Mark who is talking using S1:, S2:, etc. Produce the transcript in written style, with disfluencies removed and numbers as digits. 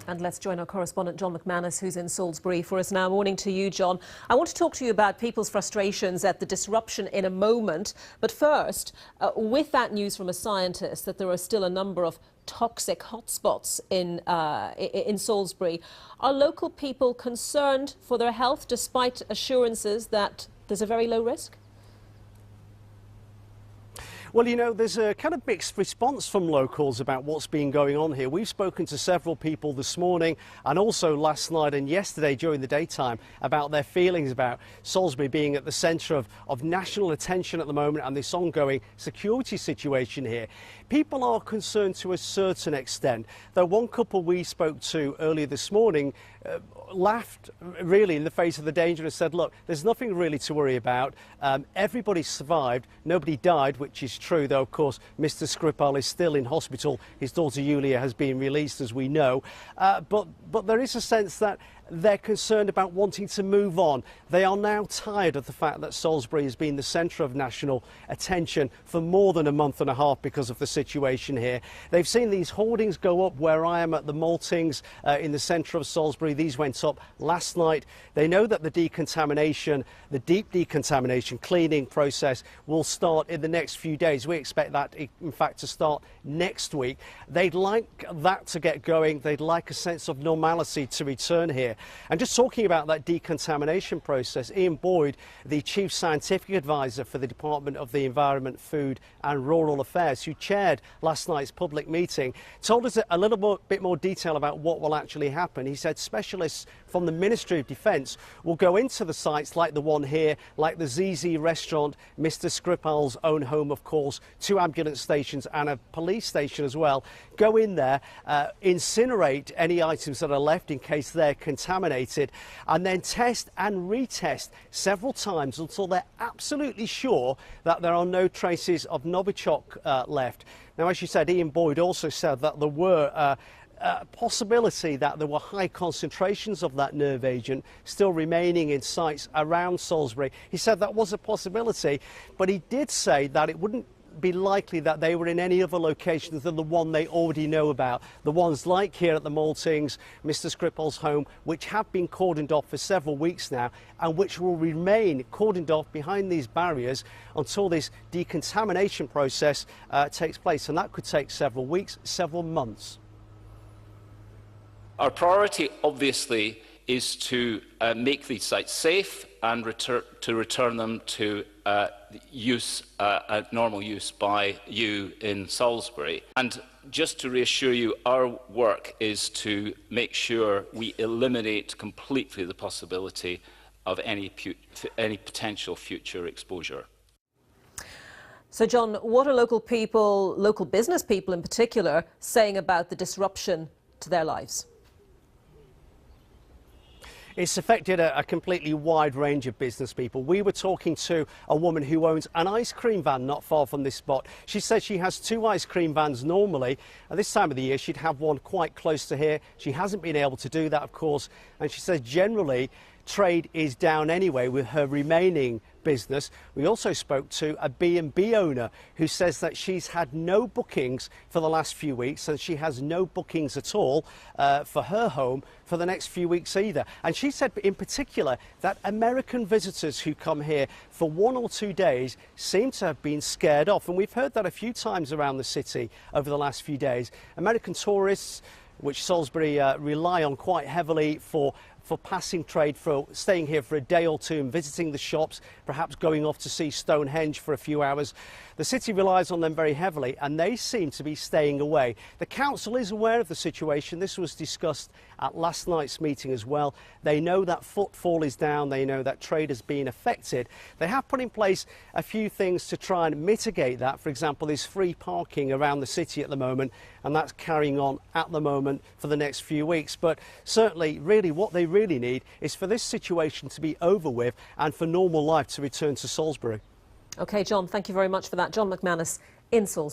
S1: And let's join our correspondent John McManus, who's in Salisbury for us now. Morning to you, John. I want to talk to you about people's frustrations at the disruption in a moment. But first, with that news from a scientist that there are still a number of toxic hotspots in Salisbury, are local people concerned for their health despite assurances that there's a very low risk?
S2: Well, you know, there's a kind of mixed response from locals about what's been going on here. We've spoken to several people this morning and also last night and yesterday during the daytime about their feelings about Salisbury being at the centre of national attention at the moment and this ongoing security situation here. People are concerned to a certain extent, though one couple we spoke to earlier this morning laughed really in the face of the danger and said, look, there's nothing really to worry about. Everybody survived. Nobody died, which is true, though, of course, Mr. Skripal is still in hospital. His daughter Yulia has been released, as we know. But there is a sense that they're concerned about wanting to move on. They are now tired of the fact that Salisbury has been the centre of national attention for more than a month and a half because of the situation here. They've seen these hoardings go up where I am at the Maltings in the centre of Salisbury. These went up last night. They know that the decontamination, the deep decontamination cleaning process will start in the next few days. We expect that, in fact, to start next week. They'd like that to get going. They'd like a sense of normality to return here. And just talking about that decontamination process, Ian Boyd, the Chief Scientific Advisor for the Department of the Environment, Food and Rural Affairs, who chaired last night's public meeting, told us a little bit more detail about what will actually happen. He said specialists from the Ministry of Defence will go into the sites like the one here, like the ZZ restaurant, Mr. Skripal's own home, of course, 2 ambulance stations and a police station as well. Go in there, incinerate any items that are left in case they're contaminated, and then test and retest several times until they're absolutely sure that there are no traces of Novichok left. Now, as you said, Ian Boyd also said that there were a possibility that there were high concentrations of that nerve agent still remaining in sites around Salisbury. He said that was a possibility, but he did say that it wouldn't be likely that they were in any other locations than the one they already know about. The ones like here at the Maltings, Mr. Skripal's home, which have been cordoned off for several weeks now and which will remain cordoned off behind these barriers until this decontamination process takes place. And that could take several weeks, several months.
S3: Our priority, obviously, is to make these sites safe and return them to normal use by you in Salisbury. And just to reassure you, our work is to make sure we eliminate completely the possibility of any potential future exposure.
S1: So, John, what are local people, local business people in particular, saying about the disruption to their lives?
S2: It's affected a completely wide range of business people. We were talking to a woman who owns an ice cream van not far from this spot. She said she has 2 ice cream vans normally. At this time of the year, she'd have one quite close to here. She hasn't been able to do that, of course. And she says generally trade is down anyway with her remaining business. We also spoke to a B&B owner who says that she's had no bookings for the last few weeks and she has no bookings at all for her home for the next few weeks either. And she said in particular that American visitors who come here for 1 or 2 days seem to have been scared off. And we've heard that a few times around the city over the last few days. American tourists, which Salisbury rely on quite heavily for passing trade, for staying here for a day or two and visiting the shops, perhaps going off to see Stonehenge for a few hours. The city relies on them very heavily and they seem to be staying away. The council is aware of the situation. This was discussed at last night's meeting as well. They know that footfall is down. They know that trade has been affected. They have put in place a few things to try and mitigate that. For example, there's free parking around the city at the moment, and that's carrying on at the moment for the next few weeks. But certainly, really, what they really need is for this situation to be over with and for normal life to return to Salisbury.
S1: OK, John, thank you very much for that. John McManus in Salisbury.